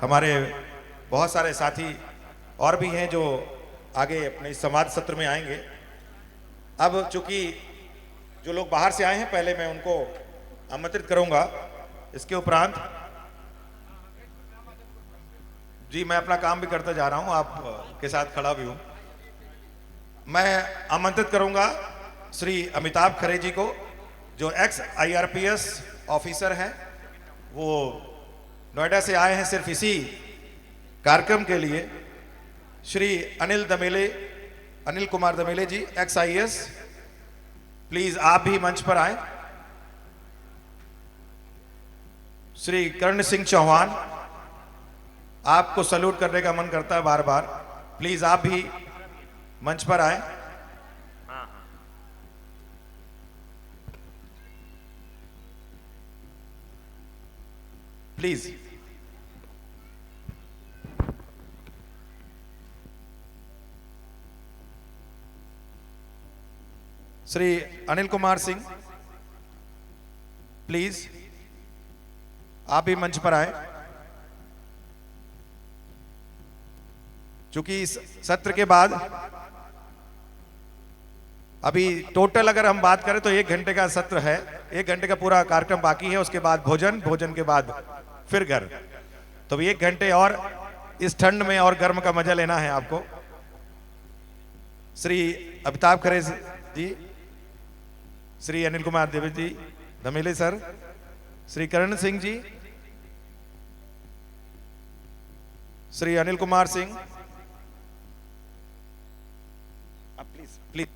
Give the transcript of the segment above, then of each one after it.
हमारे बहुत सारे साथी और भी हैं जो आगे अपने संवाद सत्र में आएंगे। अब चूंकि जो लोग बाहर से आए हैं पहले मैं उनको आमंत्रित करूंगा। इसके उपरांत जी मैं अपना काम भी करता जा रहा हूं, आप के साथ खड़ा भी हूं। मैं आमंत्रित करूंगा श्री अमिताभ खरे जी को, जो एक्स IRPS ऑफिसर हैं। वो नोएडा से आए हैं सिर्फ इसी कार्यक्रम के लिए। श्री अनिल कुमार दमेले जी, एक्स IAS, प्लीज आप भी मंच पर आए। श्री कर्ण सिंह चौहान, आपको सैल्यूट करने का मन करता है बार बार, प्लीज आप भी मंच पर आए। प्लीज। श्री अनिल कुमार सिंह, प्लीज आप भी मंच पर आए। चूंकि इस सत्र के बाद अभी टोटल अगर हम बात करें तो 1 घंटे का सत्र है, 1 घंटे का पूरा कार्यक्रम बाकी है। उसके बाद भोजन के बाद फिर घर। तो 1 घंटे और इस ठंड में और गर्म का मजा लेना है आपको। श्री अमिताभ खरे जी, श्री अनिल कुमार दमेले सर, श्री करण सिंह जी, श्री अनिल कुमार सिंह, प्लीज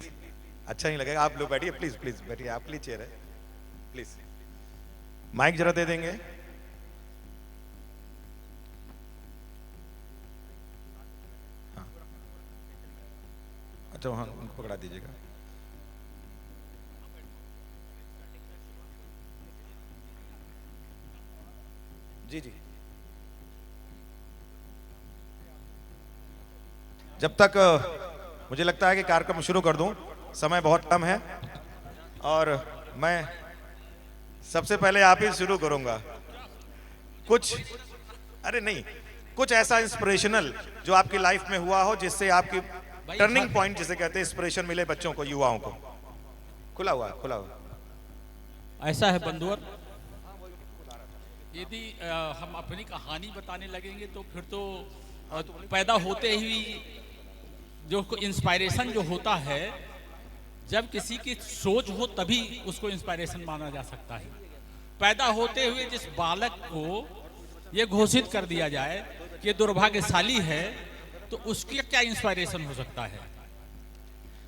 अच्छा नहीं लगेगा, आप लोग बैठिए, प्लीज बैठिए, आपके लिए चेयर है, प्लीज। माइक जरा दे देंगे। हाँ अच्छा, वहां उनको पकड़ा दीजिएगा। जी जब तक मुझे लगता है कि कार्यक्रम शुरू कर दूं, समय बहुत कम है और मैं सबसे पहले आप ही शुरू करूंगा। कुछ ऐसा इंस्पिरेशनल जो आपकी लाइफ में हुआ हो, जिससे आपकी टर्निंग पॉइंट जिसे कहते हैं, इंस्पिरेशन मिले बच्चों को, युवाओं को। खुला हुआ ऐसा है बंधुवर, यदि हम अपनी कहानी बताने लगेंगे तो फिर तो पैदा होते ही जो इंस्पायरेशन जो होता है, जब किसी की सोच हो तभी उसको इंस्पायरेशन माना जा सकता है। पैदा होते हुए जिस बालक को ये घोषित कर दिया जाए कि दुर्भाग्यशाली है, तो उसकी क्या इंस्पायरेशन हो सकता है।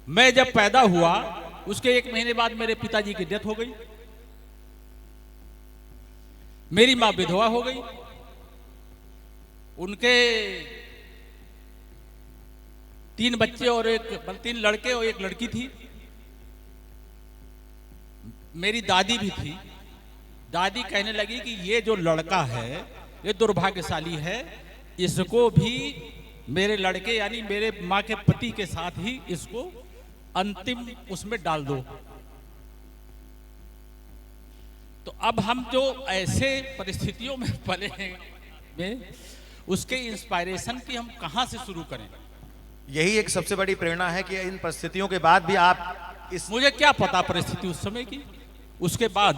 मैं जब पैदा हुआ उसके 1 महीने बाद मेरे पिताजी की डेथ हो गई, मेरी मां विधवा हो गई, उनके 3 बच्चे और 3 लड़के और 1 लड़की थी। मेरी दादी भी थी। दादी कहने लगी कि ये जो लड़का है ये दुर्भाग्यशाली है, इसको भी मेरे लड़के यानी मेरे माँ के पति के साथ ही इसको अंतिम उसमें डाल दो। तो अब हम जो ऐसे परिस्थितियों में पले हैं, उसके इंस्पायरेशन की हम कहां से शुरू करें। यही एक सबसे बड़ी प्रेरणा है कि इन परिस्थितियों के बाद भी आप मुझे क्या पता परिस्थिति उस समय की। उसके बाद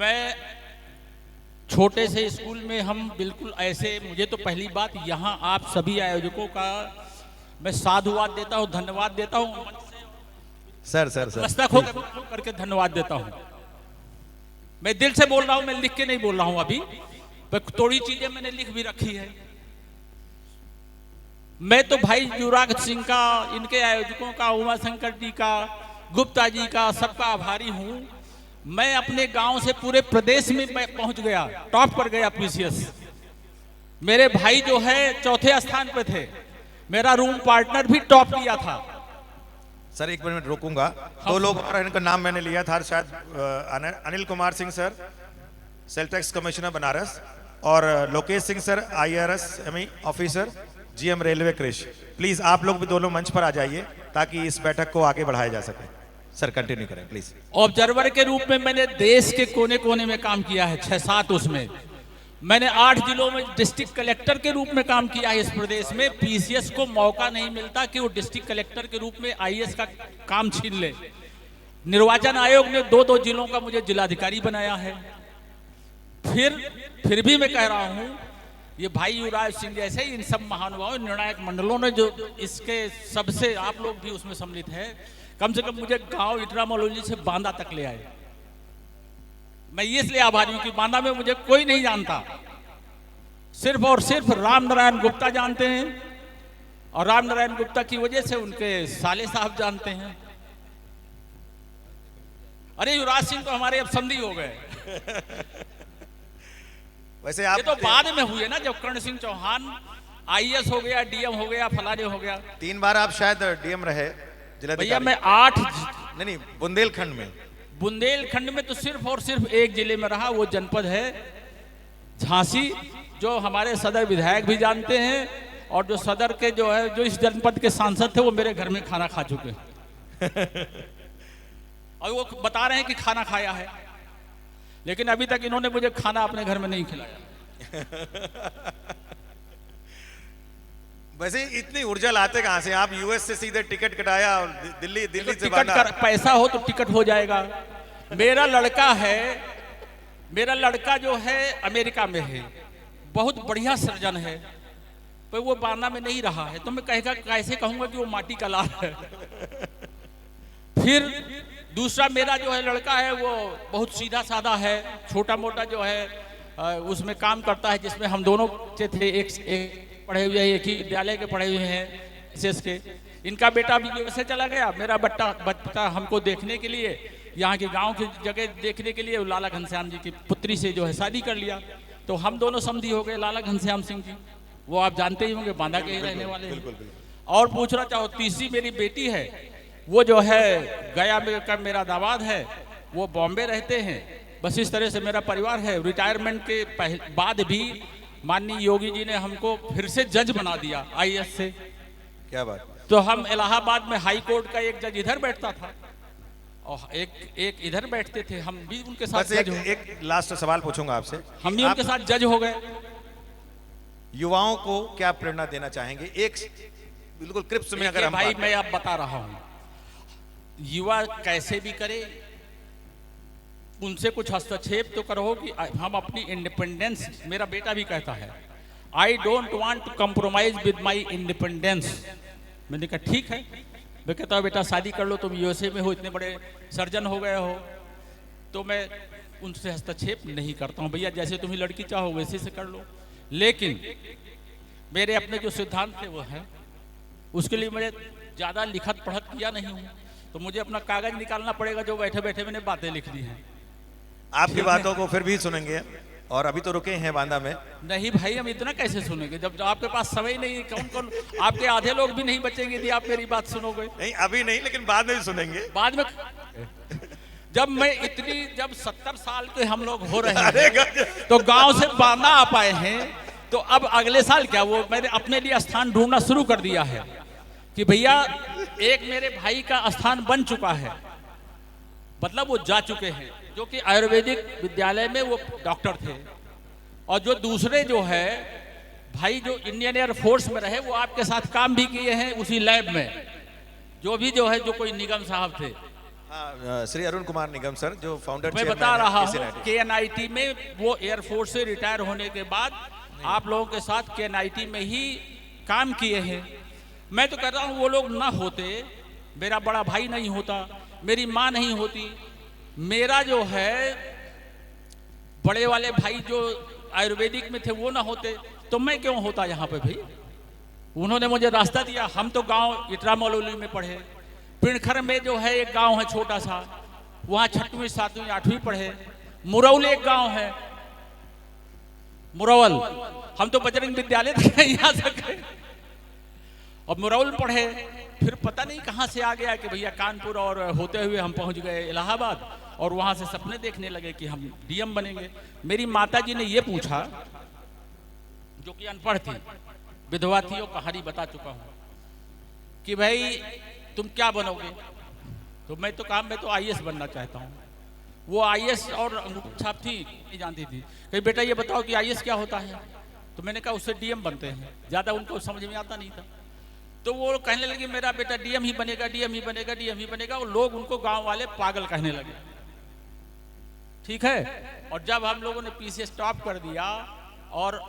मैं छोटे से स्कूल में हम बिल्कुल ऐसे, मुझे तो पहली बात यहाँ आप सभी आयोजकों का मैं साधुवाद देता हूँ, धन्यवाद देता हूँ। सर मस्तक होकर करके धन्यवाद देता हूँ। मैं दिल से बोल रहा हूँ, मैं लिख के नहीं बोल रहा हूँ। अभी थोड़ी चीजें मैंने लिख भी रखी है। मैं तो भाई युवराज सिंह का, इनके आयोजकों का, उमा शंकर जी का, गुप्ता जी का, सबका आभारी हूँ। मैं अपने गांव से पूरे प्रदेश में मैं पहुंच गया, टॉप पर गया PCS। मेरे भाई जो है 4थे स्थान पे थे, मेरा रूम पार्टनर भी टॉप किया था। Sir 1 minute रोकूंगा। 2 लोग और इनका नाम मैंने लिया था, शायद Anil Kumar Singh sir, sale tax commissioner Banaras, और Lokesh Singh sir, IRS ME officer, GM railway कृषि। प्लीज आप लोग भी दोनों मंच पर आ जाइए ताकि इस बैठक को आगे बढ़ाया जा सके। सर कंटिन्यू करें प्लीज। ऑब्जर्वर के रूप में मैंने देश के कोने कोने में काम किया है, 6-7 उसमें। मैंने 8 जिलों में डिस्ट्रिक्ट कलेक्टर के रूप में काम किया है इस प्रदेश में। पीसीएस को मौका नहीं मिलता कि वो डिस्ट्रिक्ट कलेक्टर के रूप में आईएएस का काम छीन ले। निर्वाचन आयोग ने 2-2 जिलों का मुझे जिलाधिकारी बनाया है। फिर भी मैं कह रहा हूं, ये भाई युवराज सिंह जैसे इन सब महानुभावों निर्णायक मंडलों ने जो इसके सबसे, आप लोग भी उसमें सम्मिलित है, कम से कम मुझे गांव इटरा मलौली से बांदा तक ले आए। मैं इसलिए आभारी हूं कि बांदा में मुझे कोई नहीं जानता, सिर्फ और सिर्फ राम नारायण गुप्ता जानते हैं, और राम नारायण गुप्ता की वजह से उनके साले साहब जानते हैं। अरे युवराज सिंह तो हमारे अब संधि हो गए। वैसे आप ये तो बाद में हुए ना, जब कर्ण सिंह चौहान आईएएस हो गया, डीएम हो गया, फलाने हो गया। 3 बार आप शायद डीएम रहे, भैया मैं 8 नहीं बुंदेलखंड में। बुंदेलखंड में तो सिर्फ और सिर्फ एक जिले में रहा, वो जनपद है झांसी, जो हमारे सदर विधायक भी जानते हैं, और जो सदर के जो है, जो इस जनपद के सांसद थे, वो मेरे घर में खाना खा चुके और वो बता रहे हैं कि खाना खाया है, लेकिन अभी तक इन्होंने मुझे खाना अपने घर में नहीं खिलाया। वैसे इतनी ऊर्जा लाते कहां से आप? यूएस से सीधे टिकट कटाया और दिल्ली से टिकट पैसा हो तो टिकट हो जाएगा। मेरा लड़का जो है अमेरिका में है, बहुत बढ़िया सर्जन है, पर वो बांदा में नहीं रहा है, तो मैं कैसे कहूंगा कि वो माटी का लाल है। फिर दूसरा मेरा जो है लड़का है, वो बहुत सीधा साधा है, छोटा मोटा जो है उसमें काम करता है, जिसमें हम दोनों थे, एक पढ़े हुए हैं, एक ही विद्यालय के पढ़े हुए हैं विशेष के। इनका बेटा भी यूएसए चला गया, मेरा बच्चा हमको देखने के लिए, यहाँ के गांव की जगह देखने के लिए लाला घनश्याम जी की पुत्री से जो है शादी कर लिया, तो हम दोनों समधी हो गए लाला घनश्याम सिंह जी। वो आप जानते ही होंगे, बांदा के ही रहने वाले हैं। और पूछना चाहो, तीसरी मेरी बेटी है, वो जो है गया में का मेरा दामाद है, वो बॉम्बे रहते हैं। बस इस तरह से मेरा परिवार है। रिटायरमेंट के बाद भी माननीय योगी जी ने हमको फिर से जज बना दिया आईएएस से। क्या बात। तो हम इलाहाबाद में हाई कोर्ट का एक जज इधर बैठता था और एक इधर बैठते थे, हम भी उनके साथ एक लास्ट सवाल पूछूंगा आपसे, हम भी उनके साथ जज हो गए। युवाओं को क्या प्रेरणा देना चाहेंगे एक बिल्कुल क्रिप्स में? अगर हम भाई मैं अब बता रहा हूं, युवा कैसे भी करे, उनसे कुछ हस्तक्षेप तो करो कि हम अपनी इंडिपेंडेंस, मेरा बेटा भी कहता है I don't want to compromise with my independence. मैंने कहा ठीक है, मैं कहता हूँ बेटा शादी कर लो, तुम यूएसए में हो, इतने बड़े सर्जन हो गए हो, तो मैं उनसे हस्तक्षेप नहीं करता हूँ। भैया जैसे तुम्हें लड़की चाहो वैसे से कर लो, लेकिन मेरे अपने जो सिद्धांत थे वो है, उसके लिए मैंने ज़्यादा लिखत पढ़त किया नहीं हूँ, तो मुझे अपना कागज निकालना पड़ेगा, जो बैठे बैठे मैंने बातें लिख दी हैं। आपकी बातों को फिर भी सुनेंगे, और अभी तो रुके हैं बांदा में। नहीं भाई, हम इतना कैसे सुनेंगे जब आपके पास समय नहीं? कौन आपके आधे लोग भी नहीं बचेंगे यदि आप मेरी बात सुनोगे। नहीं अभी नहीं, लेकिन बाद में भी सुनेंगे। बाद में जब 70 साल के हम लोग हो रहे हैं तो गांव से बांदा आ पाए हैं, तो अब अगले साल क्या, वो मैंने अपने लिए स्थान ढूंढना शुरू कर दिया है कि भैया एक मेरे भाई का स्थान बन चुका है, मतलब वो जा चुके हैं, जो कि आयुर्वेदिक विद्यालय में वो डॉक्टर थे, और जो दूसरे जो है भाई जो इंडियन एयर फोर्स में रहे, वो आपके साथ काम भी किए हैं उसी लैब में, जो भी जो है जो कोई निगम साहब थे, श्री अरुण कुमार निगम सर, जो फाउंडर मैं बता रहा हूँ, केएनआईटी में वो एयरफोर्स से रिटायर होने के बाद आप लोगों के साथ केएनआईटी में ही काम किए हैं। मैं तो कह रहा हूँ वो लोग ना होते, मेरा बड़ा भाई नहीं होता, मेरी माँ नहीं होती, मेरा जो है बड़े वाले भाई जो आयुर्वेदिक में थे वो ना होते, तो मैं क्यों होता यहाँ पे भाई? उन्होंने मुझे रास्ता दिया। हम तो गांव इटरा मलौली में पढ़े, पिणखर में जो है एक गांव है छोटा सा, वहाँ 6वीं 7वीं 8वीं पढ़े। मुरौल एक गांव है, मुरौल, हम तो बजरंग विद्यालय तक यहाँ तक और मुरौल पढ़े। फिर पता नहीं कहाँ से आ गया कि भैया कानपुर, और होते हुए हम पहुँच गए इलाहाबाद, और वहाँ से सपने देखने लगे कि हम डीएम बनेंगे। मेरी माता जी ने ये पूछा, जो कि अनपढ़ थी, विधवा थी, और कहानी बता चुका हूँ, कि भाई तुम क्या बनोगे? तो मैं तो आईएएस बनना चाहता हूँ। वो आईएएस और अंगूठी छाप थी, नहीं जानती थी। कही बेटा ये बताओ कि आईएएस क्या होता है? तो मैंने कहा उससे डीएम बनते हैं। ज़्यादा उनको समझ में आता नहीं था। तो वो कहने लगी मेरा बेटा डीएम ही बनेगा, डीएम ही बनेगा, डीएम ही बनेगा। और लोग उनको गांव वाले पागल कहने लगे। ठीक है। और जब हम लोगों ने पीसी स्टॉप कर दिया और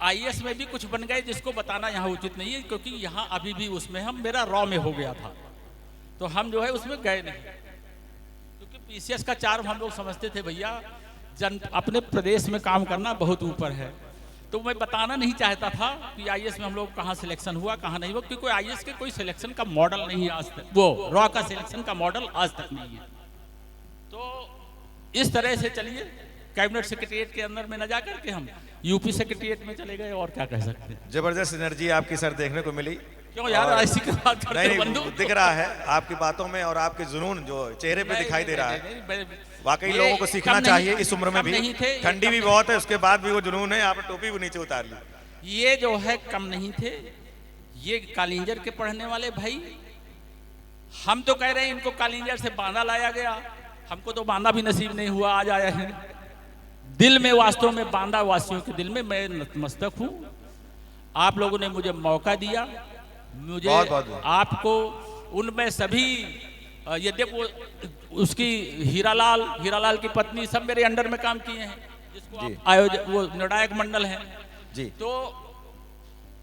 आईएएस में भी कुछ बन गए जिसको बताना यहाँ उचित नहीं है, क्योंकि यहाँ अभी भी उसमें हम मेरा रॉ में हो गया था, तो हम जो है उसमें गए नहीं। क्योंकि पीसीएस का चार्म हम लोग समझते थे भैया अपने प्रदेश में काम करना बहुत ऊपर है। तो मैं बताना नहीं चाहता था कि आईएएस में हम लोग कहाँ सिलेक्शन हुआ कहाँ नहीं हुआ, क्योंकि आईएएस के कोई सिलेक्शन का मॉडल नहीं है आज तक, वो रॉ का सिलेक्शन का मॉडल आज तक नहीं है। तो इस तरह से चलिए कैबिनेट सेक्रेटरीट के अंदर में न जाकर के हम यूपी सेक्रेटरीट में चले गए, और क्या कह सकते हैं। जबरदस्त एनर्जी आपकी सर देखने को मिली। क्यों यार ऐसी की बात करते हो बंधु? दिख रहा है आपकी बातों में और आपके जुनून जो चेहरे पे दिखाई दे रहा है। वाकई लोगों को सीखना चाहिए इस उम्र में भी। ठंडी भी बहुत है, उसके बाद भी वो जुनून है। आपने टोपी भी नीचे उतार ली। ये जो है कम नहीं थे, ये कालिंजर के पढ़ने वाले भाई। हम तो कह रहे हैं इनको कालिंजर से बांदा लाया गया, हमको तो बांदा भी नसीब नहीं हुआ, आज आया है। दिल में वास्तव में बांदा वासियों के दिल में मैं नतमस्तक हूँ। आप लोगों ने मुझे मौका दिया, मुझे बहुत बहुत आपको उनमें सभी यद्यपि वो उसकी हीरालाल की पत्नी सब मेरे अंडर में काम किए हैं, जिसको आप आयोजक वो निर्णायक मंडल है जी। तो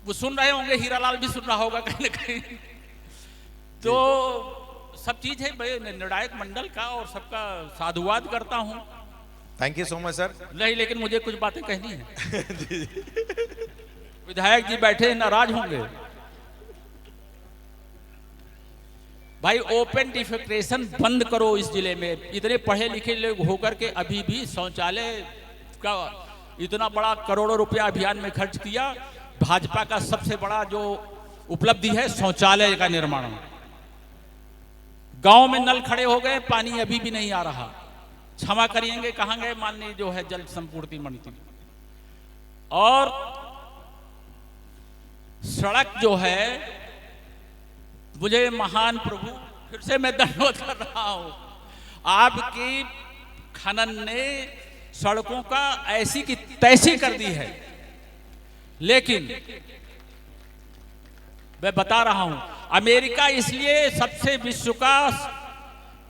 वो सुन रहे होंगे, हीरालाल भी सुन रहा होगा कहीं ना कहीं। तो सब चीज है मैं निर्णायक मंडल का और सबका साधुवाद करता हूँ। Thank you so much sir. नहीं लेकिन मुझे कुछ बातें कहनी है। विधायक जी बैठे नाराज होंगे भाई। ओपन डिफेकेशन बंद करो इस जिले में। इतने पढ़े लिखे लोग होकर के अभी भी शौचालय का इतना बड़ा करोड़ों रुपया अभियान में खर्च किया। भाजपा का सबसे बड़ा जो उपलब्धि है शौचालय का निर्माण। गांव में नल खड़े हो गए, पानी अभी भी नहीं आ रहा। क्षमा करिएंगे, कहाँ गए माननीय जो है जल संपूर्ति मंत्री। और सड़क जो है, मुझे महान प्रभु फिर से मैं धन्यवाद कर रहा हूं। आपकी खनन ने सड़कों का ऐसी की तैसी कर दी है। लेकिन मैं बता रहा हूं, अमेरिका इसलिए सबसे विश्व का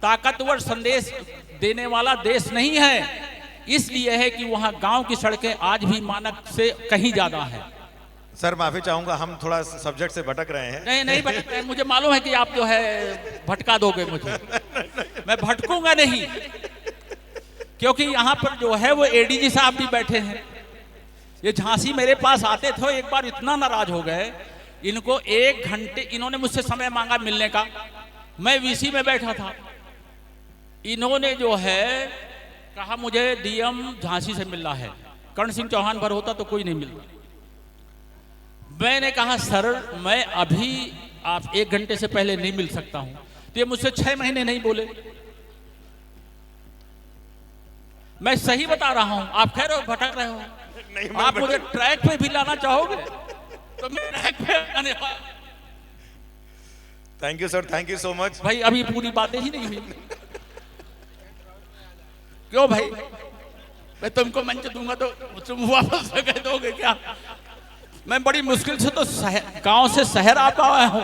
ताकतवर संदेश देने वाला देश नहीं है, इसलिए है कि वहां गांव की सड़कें आज भी मानक से कहीं ज्यादा है। सर माफी चाहूंगा, हम थोड़ा सब्जेक्ट से भटक रहे हैं। नहीं भटक रहे, मुझे मालूम है कि आप जो है भटका दोगे मुझे। मैं भटकूंगा नहीं, क्योंकि यहाँ पर जो है वो एडीजी साहब भी बैठे हैं। ये झांसी मेरे पास आते थे, एक बार इतना नाराज हो गए। इनको 1 घंटे इन्होंने मुझसे समय मांगा मिलने का। मैं वीसी में बैठा था, इन्होंने जो है कहा मुझे डीएम झांसी से मिलना है। कर्ण सिंह चौहान भर होता तो कोई नहीं मिलता। मैंने कहा सर मैं अभी आप 1 घंटे से पहले नहीं मिल सकता हूं। तो ये मुझसे 6 महीने नहीं बोले। मैं सही बता रहा हूं, आप कह रहे हो भटक रहे हो। आप मुझे ट्रैक पे भी लाना चाहोगे तो मैं ट्रैक पे आने वाला। Thank you sir, thank you so much. भाई अभी पूरी बातें ही नहीं हुई। क्यों भाई, मैं तुमको मंच दूंगा तो तुम वापस कह दोगे क्या? मैं बड़ी मुश्किल से तो गांव से शहर आता हूं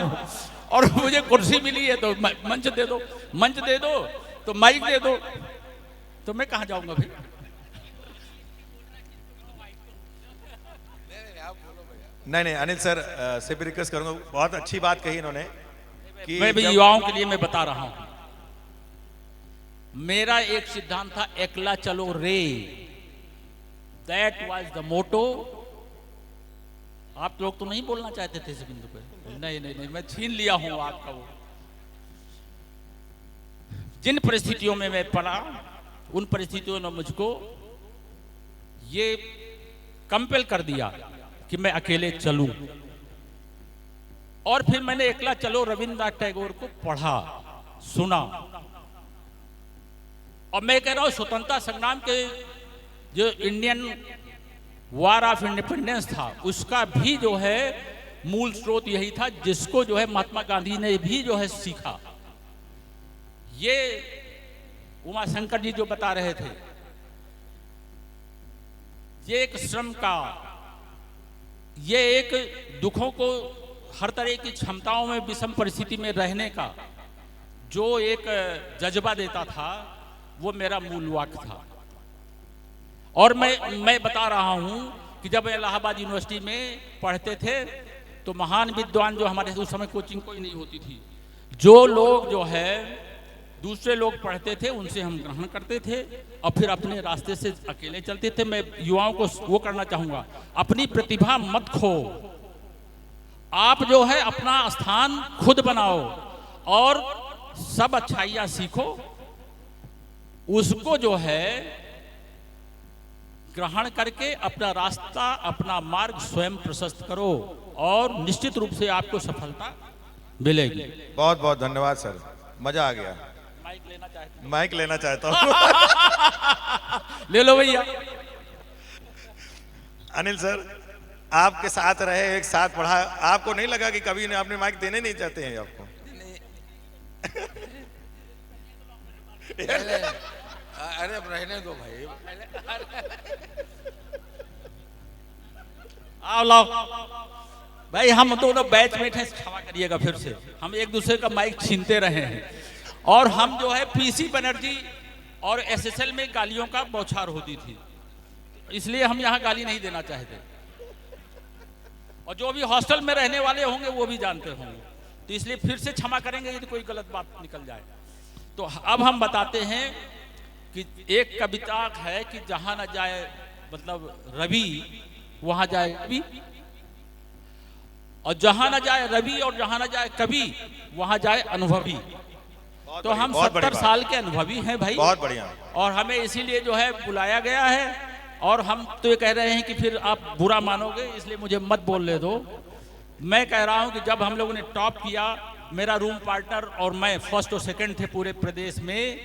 और मुझे कुर्सी मिली है तो मंच दे दो, मंच दे दो तो माइक दे दो, तो मैं कहां जाऊंगा भाई? नहीं अनिल सर से भी रिक्वेस्ट करूंगा। बहुत अच्छी बात कही इन्होंने कि मैं भी युवाओं के लिए मैं बता रहा हूं। मेरा एक सिद्धांत था, एकला चलो रे। That was the motto. आप लोग तो नहीं बोलना चाहते थे इस बिंदु पे। नहीं मैं छीन लिया हूं आपका वो। जिन परिस्थितियों में मैं पड़ा, उन परिस्थितियों ने मुझको ये कंपेल कर दिया कि मैं अकेले चलूं। और फिर मैंने एकला चलो रविंद्रनाथ टैगोर को पढ़ा, सुना। और मैं कह रहा हूं स्वतंत्रता संग्राम के जो इंडियन वार ऑफ इंडिपेंडेंस था, उसका भी जो है मूल स्रोत यही था, जिसको जो है महात्मा गांधी ने भी जो है सीखा। ये उमाशंकर जी जो बता रहे थे, ये एक श्रम का, ये एक दुखों को, हर तरह की क्षमताओं में विषम परिस्थिति में रहने का जो एक जज्बा देता था, वो मेरा मूल वाक्य था। और मैं बता रहा हूं कि जब इलाहाबाद यूनिवर्सिटी में पढ़ते थे तो महान विद्वान जो हमारे उस समय कोचिंग कोई नहीं होती थी, जो लोग जो है दूसरे लोग पढ़ते थे उनसे हम ग्रहण करते थे और फिर अपने रास्ते से अकेले चलते थे। मैं युवाओं को वो करना चाहूंगा, अपनी प्रतिभा मत खो, आप जो है अपना स्थान खुद बनाओ और सब अच्छाइयां सीखो, उसको जो है ग्रहण करके अपना रास्ता, अपना मार्ग स्वयं प्रशस्त करो और निश्चित रूप से आपको सफलता मिलेगी। बहुत बहुत धन्यवाद सर, मजा आ गया। माइक लेना चाहता हूँ ले लो भैया। अनिल सर, आपके साथ रहे, एक साथ पढ़ा, आपको नहीं लगा कि कभी आपने माइक देने नहीं चाहते हैं आपको? अरे अब रहने दो भाई। आओ लाओ भाई, हम दोनों बैचमेट हैं, क्षमा करिएगा फिर से, हम एक दूसरे का माइक छीनते रहे हैं। और हम जो है पीसी बनर्जी और एसएसएल में गालियों का बौछार होती थी, इसलिए हम यहाँ गाली नहीं देना चाहते। और जो भी हॉस्टल में रहने वाले होंगे वो भी जानते होंगे, तो इसलिए फिर से क्षमा करेंगे यदि कोई गलत बात निकल जाए। तो अब हम बताते हैं कि एक कविता है कि जहां न जाए मतलब रवि वहां जाए कवि, और जहां न जाए रवि और जहां न जाए कवि वहां जाए अनुभवी। तो हम 70 साल के अनुभवी हैं भाई, बहुत बढ़िया। और हमें इसीलिए जो है बुलाया गया है। और हम तो ये कह रहे हैं कि फिर आप बुरा मानोगे, इसलिए मुझे मत बोलने दो। मैं कह रहा हूं कि जब हम लोगों ने टॉप किया, मेरा रूम पार्टनर और मैं फर्स्ट और सेकंड थे पूरे प्रदेश में,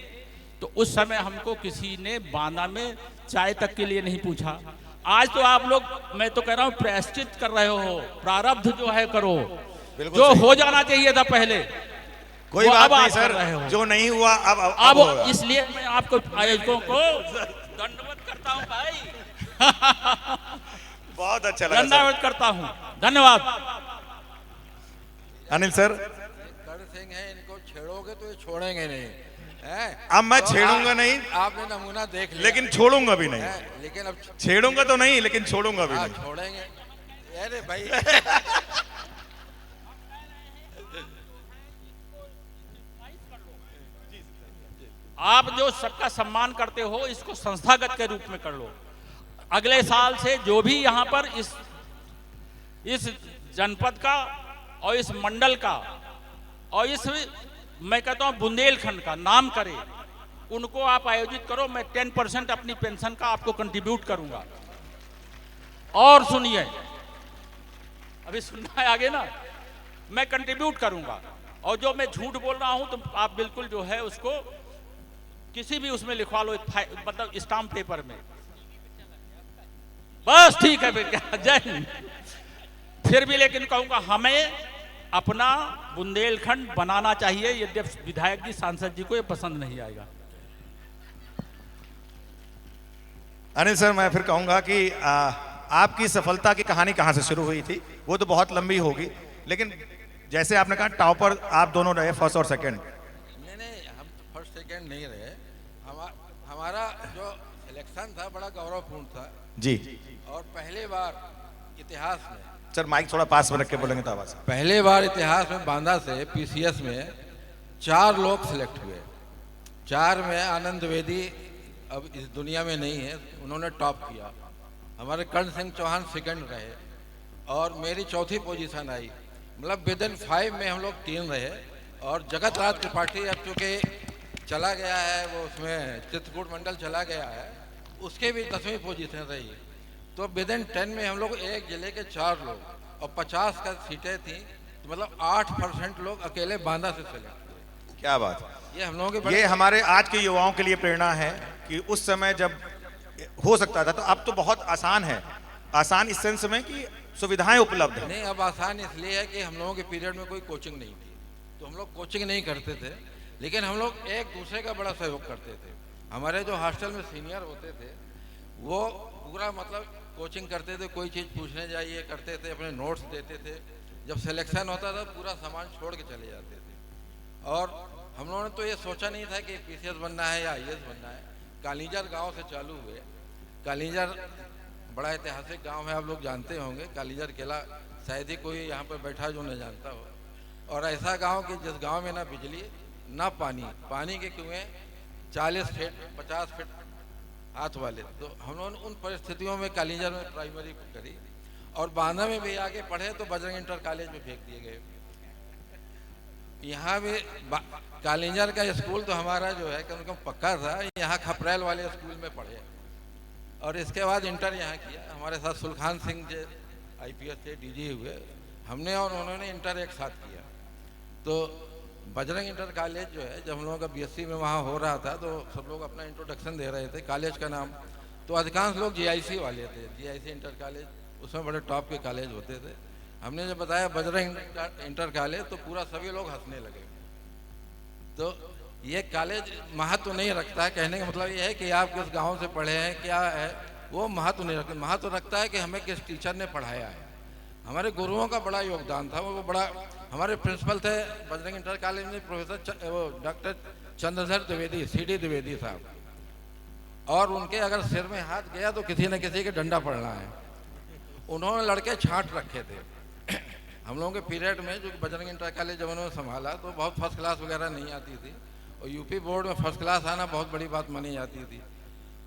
तो उस समय हमको किसी ने बांदा में चाय तक के लिए नहीं पूछा। आज तो आप लोग, मैं तो कह रहा हूं, प्रायश्चित कर रहे हो, प्रारब्ध जो है करो, जो हो जाना चाहिए था पहले, कोई बात नहीं सर, जो नहीं हुआ अब होगा। इसलिए मैं आपको आयोजकों को दंडवत करता हूं भाई। बहुत अच्छा लगा, दंडवत करता हूं, धन्यवाद। अनिल सर, कर्ण सिंह है, इनको छेड़ोगे तो ये छोड़ेंगे नहीं है? अब मैं तो छेड़ूंगा नहीं, आपने नमूना देख लिया, लेकिन छोड़ूंगा भी नहीं। लेकिन अब छेड़ूंगा तो नहीं, लेकिन छोड़ूंगा भी नहीं। छोड़ेंगे। अरे भाई आप जो सबका सम्मान करते हो, इसको संस्थागत के रूप में कर लो। अगले साल से जो भी यहाँ पर इस जनपद का और इस मंडल का और इस, मैं कहता हूँ, बुंदेलखंड का नाम करे, उनको आप आयोजित करो। मैं 10% अपनी पेंशन का आपको कंट्रीब्यूट करूंगा। और सुनिए, अभी सुनना है आगे ना, मैं कंट्रीब्यूट करूंगा। और जो मैं झूठ बोल रहा हूं तो आप बिल्कुल जो है उसको किसी भी उसमें लिखवा लो, मतलब स्टाम्प पेपर में, बस ठीक है। फिर क्या, जय हिंद। फिर भी लेकिन कहूंगा, हमें अपना बुंदेलखंड बनाना चाहिए, यद्यपि विधायक जी, सांसद जी को ये पसंद नहीं आएगा। अनिल सर, मैं फिर कहूंगा कि आपकी सफलता की कहानी कहां से शुरू हुई थी, वो तो बहुत लंबी होगी, लेकिन जैसे आपने कहा टॉपर आप दोनों रहे, फर्स्ट और सेकंड। नहीं, हम तो फर्स्ट सेकंड नहीं रहे। हमारा जो सिलेक्शन था बड़ा गौरवपूर्ण था जी, और पहली बार इतिहास में, सर माइक थोड़ा पास में रख के बोलेंगे तो आवाज। पहले बार इतिहास में बांदा से पीसीएस में 4 लोग सिलेक्ट हुए। 4 में आनंद द्विवेदी अब इस दुनिया में नहीं है, उन्होंने टॉप किया। हमारे कर्ण सिंह चौहान सेकंड रहे और मेरी चौथी पोजीशन आई। मतलब विदिन 5 में हम लोग 3 रहे। और जगत राज त्रिपाठी अब चूँकि चला गया है, वो उसमें चित्रकूट मंडल चला गया है, उसके भी 10वीं पोजीशन रही। तो विदिन 10 में हम लोग एक जिले के 4 लोग और 50 का सीटें थी, तो मतलब 8% लोग अकेले बांदा से सिलेक्ट हुए। क्या बात, ये हम लोगों के, ये हमारे आज के युवाओं के लिए प्रेरणा है कि उस समय जब हो सकता था, तो अब तो बहुत आसान है। आसान इस सेंस में कि सुविधाएं उपलब्ध है। नहीं, अब आसान इसलिए है कि हम लोगों के पीरियड में कोई कोचिंग नहीं थी, तो हम लोग कोचिंग नहीं करते थे। लेकिन हम लोग एक दूसरे का बड़ा सहयोग करते थे। हमारे जो हॉस्टल में सीनियर होते थे वो पूरा मतलब कोचिंग करते थे, कोई चीज़ पूछने जाइए करते थे, अपने नोट्स देते थे। जब सिलेक्शन होता था पूरा सामान छोड़ के चले जाते थे। और हम लोगों ने तो ये सोचा नहीं था कि पीसीएस बनना है या आईएएस बनना है। कालीजर गांव से चालू हुए। कालीजर बड़ा ऐतिहासिक गांव है, आप लोग जानते होंगे। कालीजर किला शायद ही कोई यहाँ पर बैठा जो न जानता हो। और ऐसा गांव कि जिस गांव में ना बिजली ना पानी, पानी के कुएँ 40 फीट 50 फीट हाथ वाले। तो हम लोगों ने उन परिस्थितियों में कालीजर में प्राइमरी करी और बांदा में भी आगे पढ़े तो बजरंग इंटर कॉलेज में फेंक दिए गए। यहाँ भी कालीजर का स्कूल तो हमारा जो है कम से कम पक्का था। यहाँ खपरेल वाले स्कूल में पढ़े और इसके बाद इंटर यहाँ किया। हमारे साथ सुलखान सिंह जो आईपीएस से डीजी हुए, हमने और उन्होंने इंटर एक साथ किया। तो बजरंग इंटर कॉलेज जो है, जब हम लोगों का बीएससी में वहाँ हो रहा था तो सब लोग अपना इंट्रोडक्शन दे रहे थे कॉलेज का नाम। तो अधिकांश लोग जीआईसी वाले थे, जीआईसी इंटर कॉलेज, उसमें बड़े टॉप के कॉलेज होते थे। हमने जब बताया बजरंग इंटर कॉलेज तो पूरा सभी लोग हंसने लगे। तो ये कॉलेज महत्व नहीं रखता है, कहने का मतलब ये है कि आप किस गांव से पढ़े हैं क्या है वो महत्व नहीं रखता। महत्व रखता है कि हमें किस टीचर ने पढ़ाया है। हमारे गुरुओं का बड़ा योगदान था। वो बड़ा हमारे प्रिंसिपल थे बजरंग इंटर कॉलेज में प्रोफेसर वो डॉक्टर चंद्रधर द्विवेदी, सीडी द्विवेदी साहब। और उनके अगर सिर में हाथ गया तो किसी न किसी के डंडा पड़ना है। उन्होंने लड़के छांट रखे थे। हम लोगों के पीरियड में जो बजरंग इंटर कॉलेज जब उन्होंने संभाला तो बहुत फर्स्ट क्लास वगैरह नहीं आती थी और यूपी बोर्ड में फर्स्ट क्लास आना बहुत बड़ी बात मानी जाती थी।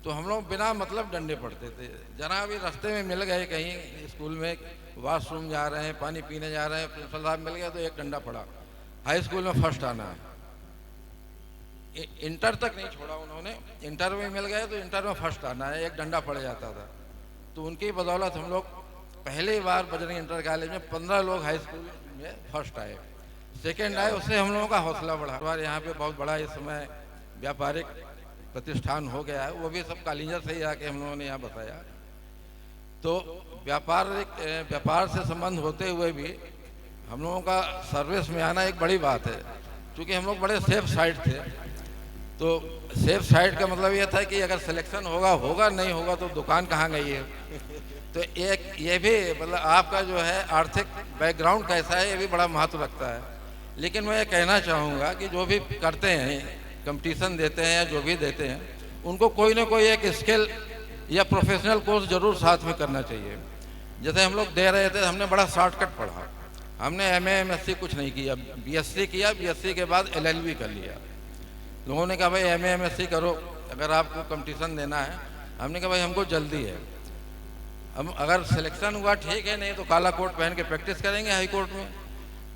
तो हम लोग बिना मतलब डंडे पड़ते थे। जरा भी रास्ते में मिल गए कहीं स्कूल में वॉशरूम जा रहे हैं, पानी पीने जा रहे हैं, प्रिंसिपल साहब मिल गए तो एक डंडा पड़ा, हाई स्कूल में फर्स्ट आना है। इंटर तक नहीं छोड़ा उन्होंने। इंटर में मिल गए तो इंटर में फर्स्ट आना है, एक डंडा पड़ जाता था। तो उनकी बदौलत हम लोग पहली बार बजरंग इंटर कॉलेज में 15 लोग हाई स्कूल में फर्स्ट आए, सेकेंड आए। उससे हम लोगों का हौसला बढ़ा। और यहाँ पे बहुत बड़ा इस समय व्यापारिक प्रतिष्ठान हो गया है, वो भी सब कालीजर से ही आके हम लोगों ने यहाँ बताया। तो व्यापार से संबंध होते हुए भी हम लोगों का सर्विस में आना एक बड़ी बात है। क्योंकि हम लोग बड़े सेफ साइड थे। तो सेफ साइड का मतलब ये था कि अगर सिलेक्शन होगा नहीं होगा तो दुकान कहाँ गई है। तो एक ये भी मतलब आपका जो है आर्थिक बैकग्राउंड कैसा है ये भी बड़ा महत्व रखता है। लेकिन मैं ये कहना चाहूँगा कि जो भी करते हैं, कंपटीशन देते हैं या जो भी देते हैं, उनको कोई ना कोई एक स्किल या प्रोफेशनल कोर्स जरूर साथ में करना चाहिए। जैसे हम लोग दे रहे थे, हमने बड़ा शॉर्टकट पढ़ा। हमने एमए एमएससी कुछ नहीं किया, बीएससी किया, बीएससी के बाद एलएलबी कर लिया। लोगों ने कहा भाई एमए एमएससी करो अगर आपको कंपटीशन देना है। हमने कहा भाई हमको जल्दी है, हम अगर सिलेक्शन हुआ ठीक है, नहीं तो काला कोट पहन के प्रैक्टिस करेंगे हाई कोर्ट में।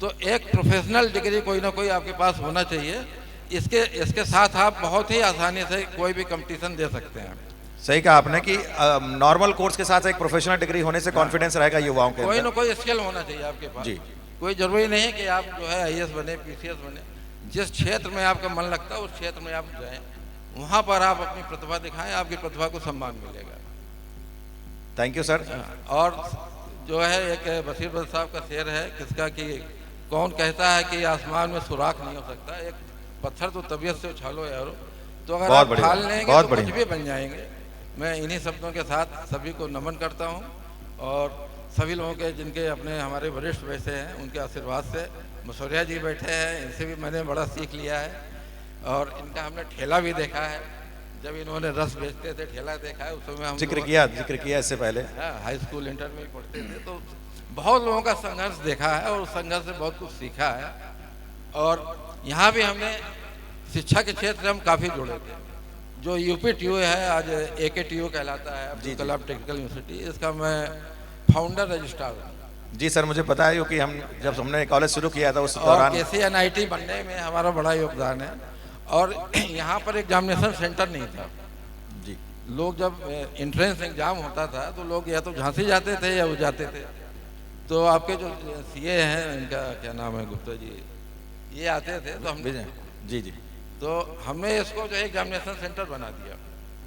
तो एक प्रोफेशनल डिग्री कोई ना कोई आपके पास होना चाहिए। इसके साथ आप बहुत ही आसानी से कोई भी कंपटीशन दे सकते हैं। सही कहा आपने कि नॉर्मल कोर्स के साथ एक प्रोफेशनल डिग्री होने से कॉन्फिडेंस रहेगा युवाओं के कोई अंदर। ना कोई स्किल होना चाहिए आपके पास जी। कोई जरूरी नहीं है कि आप जो है आईएएस बने, पीसीएस बने। जिस क्षेत्र में आपका मन लगता है उस क्षेत्र में आप जाएं, वहाँ पर आप अपनी प्रतिभा दिखाएं, आपकी प्रतिभा को सम्मान मिलेगा। Thank you sir. और जो है एक बशीर बल साहब का शेर है किसका कि कौन कहता है कि आसमान में सुराख नहीं हो सकता, एक पत्थर तो तबीयत से उछालो यारो। तो अगर बहुत आप बढ़िया, ठाल लेंगे बहुत तो कुछ बढ़िया। भी बन जाएंगे। मैं इन्हीं शब्दों के साथ सभी को नमन करता हूँ और सभी लोगों के जिनके अपने हमारे वरिष्ठ बैठे हैं उनके आशीर्वाद से, मसौरिया जी बैठे हैं, इनसे भी मैंने बड़ा सीख लिया है। और इनका हमने ठेला भी देखा है, जब इन्होंने रस बेचते थे ठेला देखा है। उस समय हम जिक्र किया इससे पहले। हाई स्कूल इंटर में पढ़ते थे। तो बहुत लोगों का संघर्ष देखा है और उस संघर्ष से बहुत कुछ सीखा है। और यहाँ भी हमने शिक्षा के क्षेत्र से हम काफ़ी जुड़े थे। जो यूपीटीयू है आज एकेटीयू कहलाता है, अब्दुल कलाम टेक्निकल यूनिवर्सिटी, इसका मैं फाउंडर रजिस्ट्रार हूँ। जी सर, मुझे पता है क्योंकि जब हमने कॉलेज शुरू किया था उस और दौरान KCNIT बनने में हमारा बड़ा योगदान है। और यहाँ पर एग्जामिनेशन सेंटर नहीं था जी। लोग जब एंट्रेंस एग्जाम होता था तो लोग या तो झांसी जाते थे या वो जाते थे। तो आपके जो सीए हैं, इनका क्या नाम है, गुप्ता जी, ये आते थे। तो हम जी जी। तो हमने इसको जो है एग्जामिनेशन सेंटर बना दिया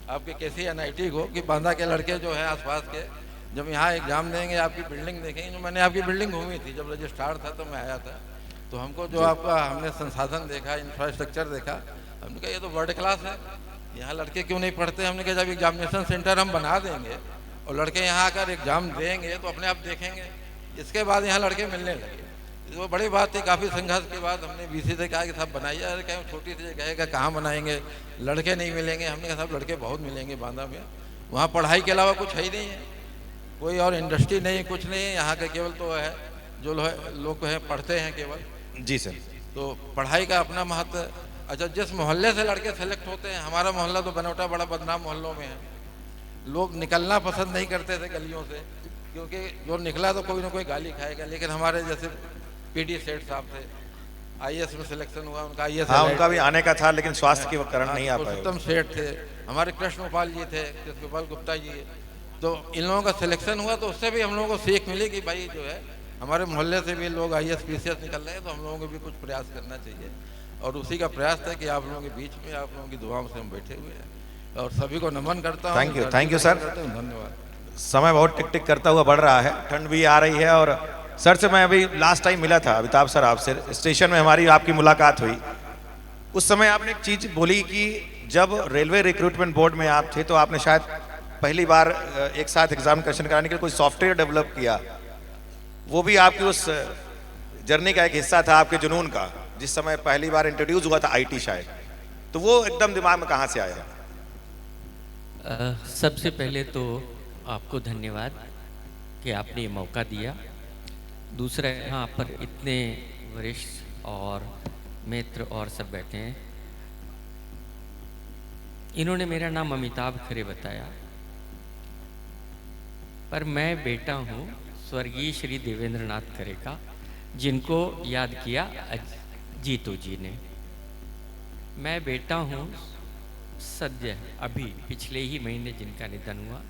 आपके KCNIT को, कि बांदा के लड़के जो है आसपास के जब यहाँ एग्जाम देंगे आपकी बिल्डिंग देखेंगे। जो मैंने आपकी बिल्डिंग घूमी थी जब रजिस्ट्रार था तो मैं आया था। तो हमको जो आपका हमने संसाधन देखा, इंफ्रास्ट्रक्चर देखा, हमने कहा ये तो वर्ल्ड क्लास है, यहाँ लड़के क्यों नहीं पढ़ते। हमने कहा जब एग्जामिनेशन सेंटर हम बना देंगे और लड़के यहाँ आकर एग्ज़ाम देंगे तो अपने आप देखेंगे, इसके बाद यहाँ लड़के मिलने लगे। तो बड़ी बात थी, काफ़ी संघर्ष के बाद हमने बीसी से कहा कि साहब बनाइए। अरे कहीं छोटी सी जगह का कहाँ बनाएंगे, लड़के नहीं मिलेंगे। हमने कहा साहब लड़के बहुत मिलेंगे बांदा में, वहाँ पढ़ाई के अलावा कुछ है ही नहीं है, कोई और इंडस्ट्री नहीं, कुछ नहीं है यहाँ के, केवल तो है जो लोग हैं पढ़ते हैं केवल। जी सर। तो पढ़ाई का अपना महत्व। अच्छा, जिस मोहल्ले से लड़के सेलेक्ट होते हैं, हमारा मोहल्ला तो बनौटा बड़ा बदनाम मोहल्लों में है, लोग निकलना पसंद नहीं करते थे गलियों से, क्योंकि जो निकला तो कोई ना कोई गाली खाएगा। लेकिन हमारे जैसे पीडी सेठ साहब थे, आईएएस में सिलेक्शन हुआ उनका, आईएएस हाँ, उनका भी आने का था लेकिन स्वास्थ्य के कारण नहीं आ पाए। पुरुषोत्तम सेठ थे, हमारे कृष्णपाल जी थे, कृष्णपाल गुप्ता जी। तो इन लोगों का सिलेक्शन हुआ तो उससे भी हम लोगों को सीख मिली कि भाई जो है हमारे मोहल्ले से भी लोग आईएएस पीसीएस निकल रहे हैं, तो हम लोगों को भी कुछ प्रयास करना चाहिए। और उसी का प्रयास था कि आप लोगों के बीच में, आप लोगों की दुआओं से हम बैठे हुए हैं और सभी को नमन करता हूँ। Thank you sir. धन्यवाद। समय बहुत टिक टिक करता हुआ बढ़ रहा है, ठंड भी आ रही है। और सर से मैं अभी लास्ट टाइम मिला था, अमिताभ सर आपसे स्टेशन में हमारी आपकी मुलाकात हुई। उस समय आपने एक चीज़ बोली कि जब रेलवे रिक्रूटमेंट बोर्ड में आप थे तो आपने शायद पहली बार एक साथ एग्जामिनेशन कराने के लिए कोई सॉफ्टवेयर डेवलप किया। वो भी आपकी उस जर्नी का एक हिस्सा था, आपके जुनून का, जिस समय पहली बार इंट्रोड्यूस हुआ था आईटी शायद। तो वो एकदम दिमाग में कहाँ से आया? सबसे पहले तो आपको धन्यवाद कि आपने ये मौका दिया। दूसरा, यहाँ पर इतने वरिष्ठ और मित्र और सब बैठे हैं। इन्होंने मेरा नाम अमिताभ खरे बताया, पर मैं बेटा हूँ स्वर्गीय श्री देवेंद्र नाथ खरे का, जिनको याद किया जीतू जी ने। मैं बेटा हूँ सद्य अभी पिछले ही महीने जिनका निधन हुआ,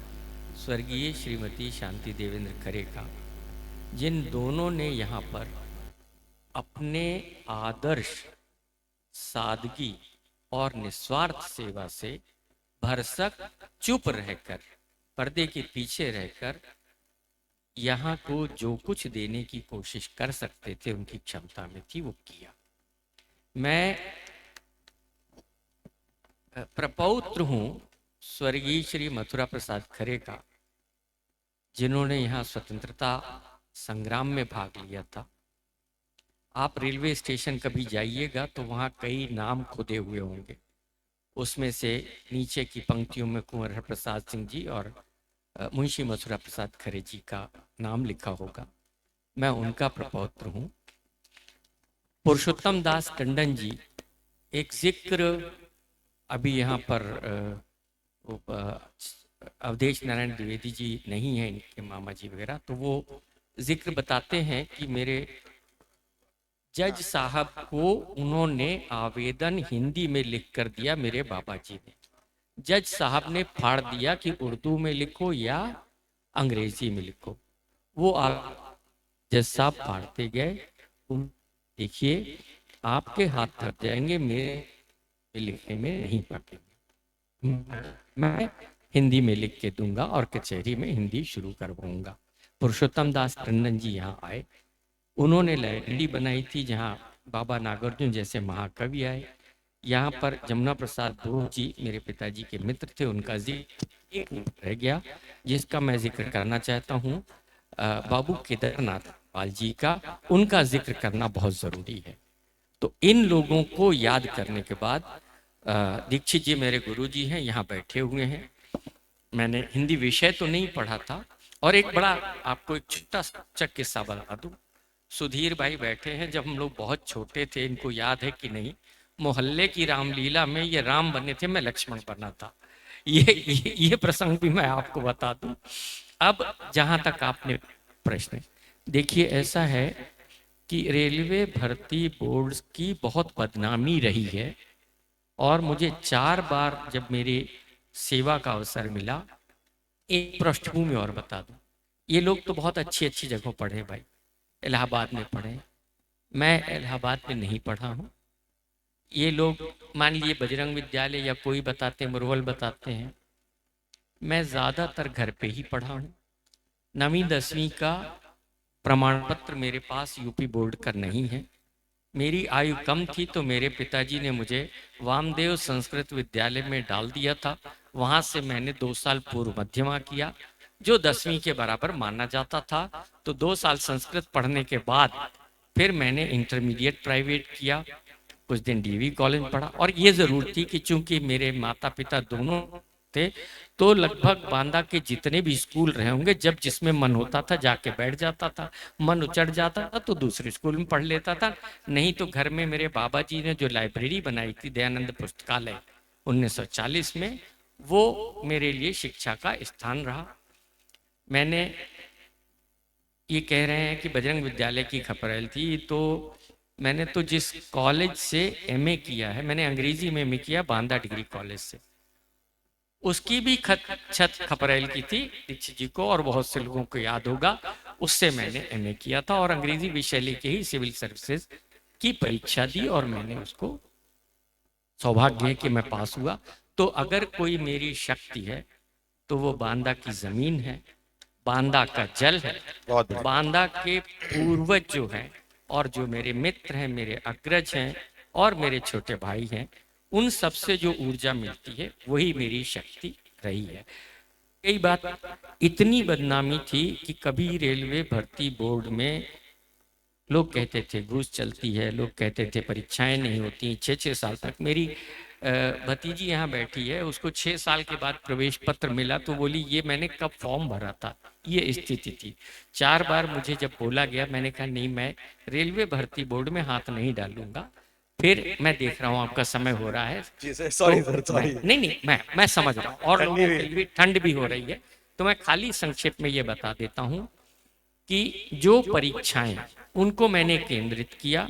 स्वर्गीय श्रीमती शांति देवेंद्र खरे का, जिन दोनों ने यहाँ पर अपने आदर्श, सादगी और निस्वार्थ सेवा से भरसक चुप रहकर, पर्दे के पीछे रहकर यहाँ को जो कुछ देने की कोशिश कर सकते थे, उनकी क्षमता में थी, वो किया। मैं प्रपौत्र हूँ स्वर्गीय श्री मथुरा प्रसाद खरे का, जिन्होंने यहाँ स्वतंत्रता संग्राम में भाग लिया था। आप रेलवे स्टेशन कभी जाइएगा तो वहाँ कई नाम खुदे हुए होंगे, उसमें से नीचे की पंक्तियों में कुंवर प्रसाद सिंह जी और मुंशी मथुरा प्रसाद खरे जी का नाम लिखा होगा। मैं उनका प्रपौत्र हूँ। पुरुषोत्तम दास टंडन जी, एक जिक्र अभी यहाँ पर अवधेश नारायण द्विवेदी जी नहीं है, इनके मामा जी वगैरह, तो वो जिक्र बताते हैं कि मेरे जज साहब को उन्होंने आवेदन हिंदी में लिख कर दिया, मेरे बाबा जी ने। जज साहब ने फाड़ दिया कि उर्दू में लिखो या अंग्रेजी में लिखो। वो जज साहब फाड़ते गए। देखिए, आपके हाथ थक जाएंगे, मेरे लिखने में नहीं पड़ेंगे, मैं हिंदी में लिख के दूंगा और कचहरी में हिंदी शुरू करवाऊंगा। पुरुषोत्तम दास टंडन जी यहाँ आए, उन्होंने लाइब्रेरी बनाई थी जहाँ बाबा नागार्जुन जैसे महाकवि आए। यहाँ पर जमुना प्रसाद बोस जी मेरे पिताजी के मित्र थे, उनका जिक्र एक रह गया जिसका मैं जिक्र करना चाहता हूँ। बाबू केदारनाथ पाल जी का, उनका जिक्र करना बहुत ज़रूरी है। तो इन लोगों को याद करने के बाद, दीक्षित जी मेरे गुरु जी हैं, यहाँ बैठे हुए हैं। मैंने हिंदी विषय तो नहीं पढ़ा था। और एक बड़ा आपको एक छोटा सा किस्सा बता दूँ। सुधीर भाई बैठे हैं, जब हम लोग बहुत छोटे थे, इनको याद है कि नहीं, मोहल्ले की रामलीला में ये राम बने थे, मैं लक्ष्मण बना था। ये प्रसंग भी मैं आपको बता दूं। अब जहां तक आपने प्रश्न, देखिए ऐसा है कि रेलवे भर्ती बोर्ड की बहुत बदनामी रही है और मुझे 4 बार जब मेरी सेवा का अवसर मिला, एक पृष्ठभूमि और बता दूं। ये लोग तो बहुत अच्छी अच्छी जगहों पढ़े भाई, इलाहाबाद में पढ़े, मैं इलाहाबाद में नहीं पढ़ा हूँ। ये लोग मान लिए बजरंग विद्यालय या कोई बताते, मुरवल बताते हैं, मैं ज़्यादातर घर पे ही पढ़ा हूँ। 9वीं 10वीं का प्रमाण पत्र मेरे पास यूपी बोर्ड का नहीं है। मेरी आयु कम थी तो मेरे पिताजी ने मुझे वामदेव संस्कृत विद्यालय में डाल दिया था। वहां से मैंने 2 साल पूर्व मध्यमा किया, जो 10वीं के बराबर माना जाता था। तो 2 साल संस्कृत पढ़ने के बाद फिर मैंने इंटरमीडिएट प्राइवेट किया, कुछ दिन डीवी कॉलेज में पढ़ा। और ये जरूर थी कि चूंकि मेरे माता पिता दोनों थे, तो लगभग बांदा के जितने भी स्कूल रहे होंगे, जब जिसमें मन होता था जाके बैठ जाता था, मन उचट जाता था तो दूसरे स्कूल में पढ़ लेता था। नहीं तो घर में मेरे बाबा जी ने जो लाइब्रेरी बनाई थी दयानंद पुस्तकालय 1940 में, वो मेरे लिए शिक्षा का स्थान रहा। मैंने ये कह रहे हैं कि बजरंग विद्यालय की खपरेल थी, तो मैंने तो जिस कॉलेज से एमए किया है, मैंने अंग्रेजी में एमए किया बांदा डिग्री कॉलेज से, उसकी भी छत खपरेल की थी दीक्षित जी को, और बहुत से लोगों को याद होगा। उससे मैंने एमए किया था और अंग्रेजी विषय लेके ही सिविल सर्विसेज की परीक्षा दी और मैंने उसको सौभाग्य है कि मैं पास हुआ। तो अगर कोई मेरी शक्ति है तो वो बांदा की जमीन है, बांदा का जल है, बांदा के पूर्वज जो हैं और जो मेरे मित्र हैं, मेरे अग्रज हैं और मेरे छोटे भाई हैं, उन सब से जो ऊर्जा मिलती है वही मेरी शक्ति रही है। कई बात इतनी बदनामी थी कि कभी रेलवे भर्ती बोर्ड में लोग कहते थे घूस चलती है, लोग कहते थे परीक्षाएं नहीं होती। 6-6 साल तक मेरी भतीजी यहाँ बैठी है, उसको 6 साल के बाद प्रवेश पत्र मिला तो बोली ये मैंने कब फॉर्म भरा था, ये स्थिति थी। 4 बार मुझे जब बोला गया, मैंने कहा नहीं, मैं रेलवे भर्ती बोर्ड में हाथ नहीं डालूंगा। फिर मैं देख रहा हूँ आपका समय हो रहा है, सॉरी सर, सॉरी। नहीं, मैं समझ रहा हूँ और लोगों के लिए ठंड भी हो रही है, तो मैं खाली संक्षेप में ये बता देता हूँ कि जो परीक्षाएं उनको मैंने केंद्रित किया।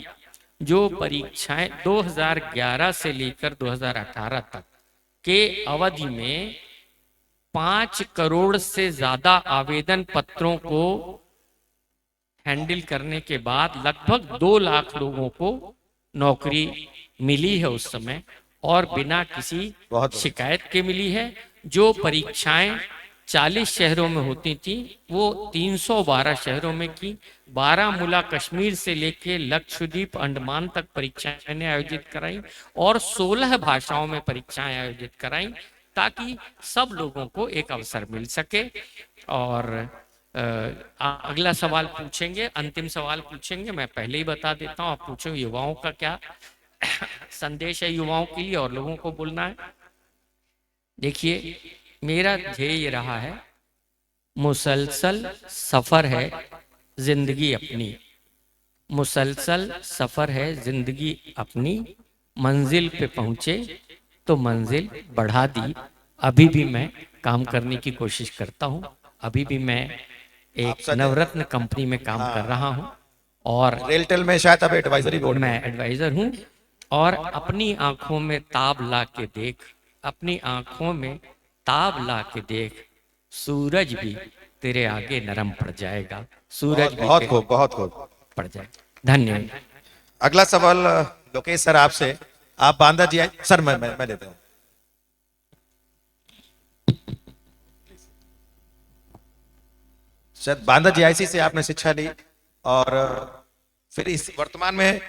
जो परीक्षाएं 2011 से लेकर 2018 तक के अवधि में 5 करोड़ से ज्यादा आवेदन पत्रों को हैंडल करने के बाद लगभग 2 लाख लोगों को नौकरी मिली है उस समय, और बिना किसी शिकायत के मिली है। जो परीक्षाएं 40 शहरों में होती थी वो 312 शहरों में की। बारामूला कश्मीर से लेके लक्षद्वीप अंडमान तक परीक्षाएं ने आयोजित कराई और 16 भाषाओं में परीक्षाएं आयोजित कराई, ताकि सब लोगों को एक अवसर मिल सके। और अगला सवाल पूछेंगे, अंतिम सवाल पूछेंगे, मैं पहले ही बता देता हूँ, आप पूछो युवाओं का क्या संदेश है युवाओं के लिए और लोगों को बोलना है। देखिए, मेरा ध्येय रहा है, मुसलसल सफर है जिंदगी अपनी, मुसलसल सफर है जिंदगी अपनी, मंजिल पे पहुंचे तो मंजिल बढ़ा दी। अभी भी मैं काम करने की कोशिश करता हूं, अभी भी मैं एक नवरत्न कंपनी में काम कर रहा हूं और रेलटेल में शायद अब एडवाइजरी बोर्ड मैं एडवाइजर हूं। और अपनी आंखों में ताब ला के देख, अपनी आंखों में ताब ला के देख, सूरज भी तेरे आगे नरम पड़ जाएगा, सूरज भी बहुत खूब, बहुत खूब पड़ जाएगा। धन्यवाद। अगला सवाल लोकेश सर आपसे। आप बांदा जी सर, मैं लेता हूँ। शायद बांदा जीआईसी से आपने शिक्षा ली और फिर इस वर्तमान में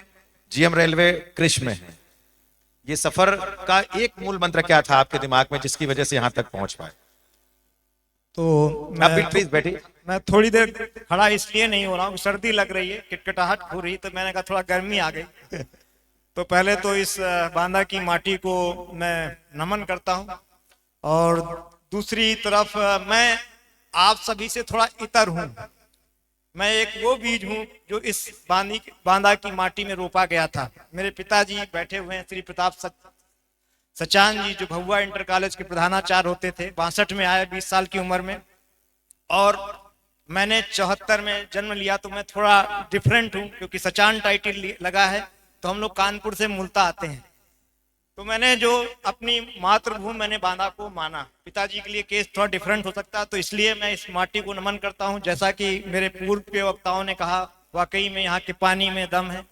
जीएम रेलवे कृषि में है। ये सफर का एक मूल मंत्र क्या था आपके दिमाग में जिसकी वजह से यहां तक पहुंच पाए? तो प्लीज बैठिए। मैं थोड़ी देर खड़ा इसलिए नहीं हो रहा हूँ, सर्दी लग रही है, किटकिटाहट हो रही, तो मैंने कहा थोड़ा गर्मी आ गई। तो पहले तो इस बांदा की माटी को मैं नमन करता हूँ और दूसरी तरफ मैं आप सभी से थोड़ा इतर हूँ। मैं एक वो बीज हूँ जो इस बांदा की माटी में रोपा गया था। मेरे पिताजी बैठे हुए हैं, श्री प्रताप सचान जी, जो भहुआ इंटर कॉलेज के प्रधानाचार्य होते थे। 62 में आए, 20 साल की उम्र में, और मैंने 74 में जन्म लिया। तो मैं थोड़ा डिफरेंट हूँ क्योंकि सचान टाइटल लगा है, तो हम लोग कानपुर से मुल्ता आते हैं। तो मैंने जो अपनी मातृभूमि मैंने बांदा को माना। पिताजी के लिए केस थोड़ा डिफरेंट हो सकता है, तो इसलिए मैं इस माटी को नमन करता हूं। जैसा कि मेरे पूर्व के वक्ताओं ने कहा, वाकई में यहाँ के पानी में दम है,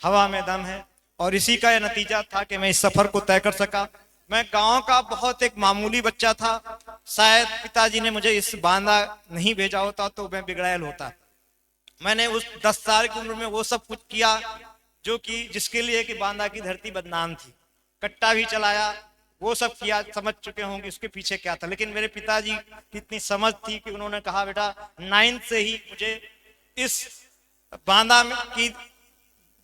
हवा में दम है, और इसी का यह नतीजा था कि मैं इस सफर को तय कर सका। मैं गांव का बहुत एक मामूली बच्चा था, शायद पिताजी ने मुझे इस बांदा नहीं भेजा होता तो मैं बिगड़ैल होता। मैंने उस 10 साल की उम्र में वो सब कुछ किया जो कि जिसके लिए कि बांदा की धरती बदनाम थी, कट्टा भी चलाया, वो सब किया, समझ चुके होंगे उसके पीछे क्या था। लेकिन मेरे पिताजी की इतनी समझ थी कि उन्होंने कहा बेटा 9th से ही मुझे इस बांदा की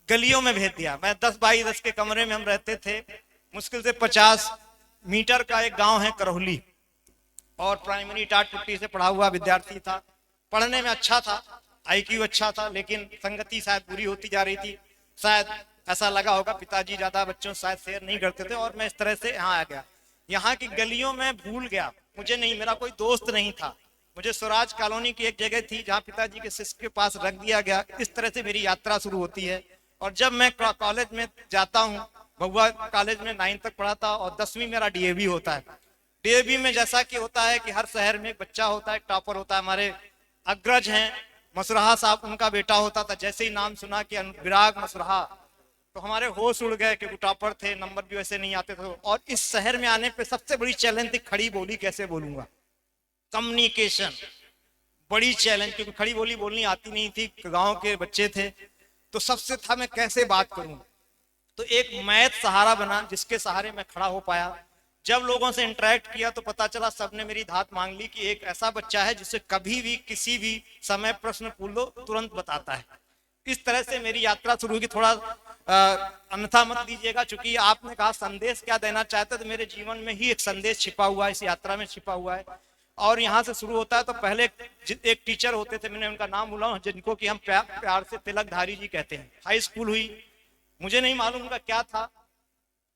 गलियों में भेज दिया। मैं 10x10 के कमरे में हम रहते थे। मुश्किल से 50 मीटर का एक गांव है करौली, और प्राइमरी टाट पुट्टी से पढ़ा हुआ विद्यार्थी था। पढ़ने में अच्छा था, IQ अच्छा था, लेकिन संगति शायद बुरी होती जा रही थी। शायद ऐसा लगा होगा, पिताजी ज्यादा बच्चों से शायद शेयर नहीं करते थे, और मैं इस तरह से यहाँ आ गया। यहाँ की गलियों में भूल गया, मुझे नहीं, मेरा कोई दोस्त नहीं था। मुझे स्वराज कॉलोनी की एक जगह थी जहाँ पिताजी के शिष्य के पास रख दिया गया। इस तरह से मेरी यात्रा शुरू होती है। और जब मैं कॉलेज में जाता हूँ, भगवा कॉलेज में 9th तक पढ़ा था, और 10वीं मेरा DAV होता है। DAV में जैसा कि होता है कि हर शहर में एक बच्चा होता है, एक टॉपर होता है। हमारे अग्रज हैं मसरहा साहब, उनका बेटा होता था। जैसे ही नाम सुना कि विराग मसरहा, तो हमारे होश उड़ गए कि वो टॉपर थे, नंबर भी वैसे नहीं आते थे। और इस शहर में आने पे सबसे बड़ी चैलेंज थी खड़ी बोली कैसे बोलूंगा, कम्युनिकेशन बड़ी चैलेंज, क्योंकि खड़ी बोली बोलनी आती नहीं थी, गांव के बच्चे थे। तो सबसे था मैं कैसे बात करूं। तो एक मैथ सहारा बना, जिसके सहारे मैं खड़ा हो पाया। जब लोगों से इंटरेक्ट किया तो पता चला सबने मेरी धात मांग ली कि एक ऐसा बच्चा है जिसे कभी भी किसी भी समय प्रश्न पूछ लो तुरंत बताता है। इस तरह से मेरी यात्रा शुरू हुई। थोड़ा अन्यथा मत लीजिएगा, चूंकि आपने कहा संदेश क्या देना चाहते, तो मेरे जीवन में ही एक संदेश छिपा हुआ है, इस यात्रा में छिपा हुआ है। और यहाँ से शुरू होता है। तो पहले एक टीचर होते थे, मैंने उनका नाम भूला, जिनको कि हम प्यार से तिलकधारी जी कहते हैं। हाई स्कूल हुई, मुझे नहीं मालूम उनका क्या था।